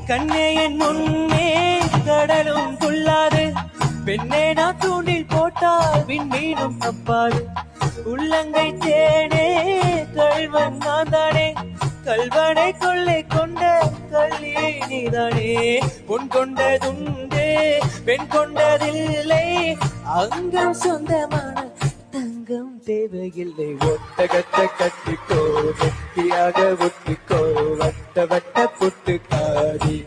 கண்ணே என் முன்னே கடலும் துள்ளாது, பெண்ணே நான் தூண்டில் போட்டால் விண்மீனும் தப்பாது. உள்ளங்கை தேனே கள்வன் நான் தானே, கல்வனை கொள்ளை கொண்ட கள்ளி நீதானே. பொன் கொண்டதுண்டே பெண் கொண்டதில்லை, அங்கம் சொந்தமான தங்கம் தேவையில்லை. ஒட்டகத்தை கட்டிக்கோ, வெட்டியாக ஒட்டிக்கோ, வட்ட வட்ட புட்டு காதி.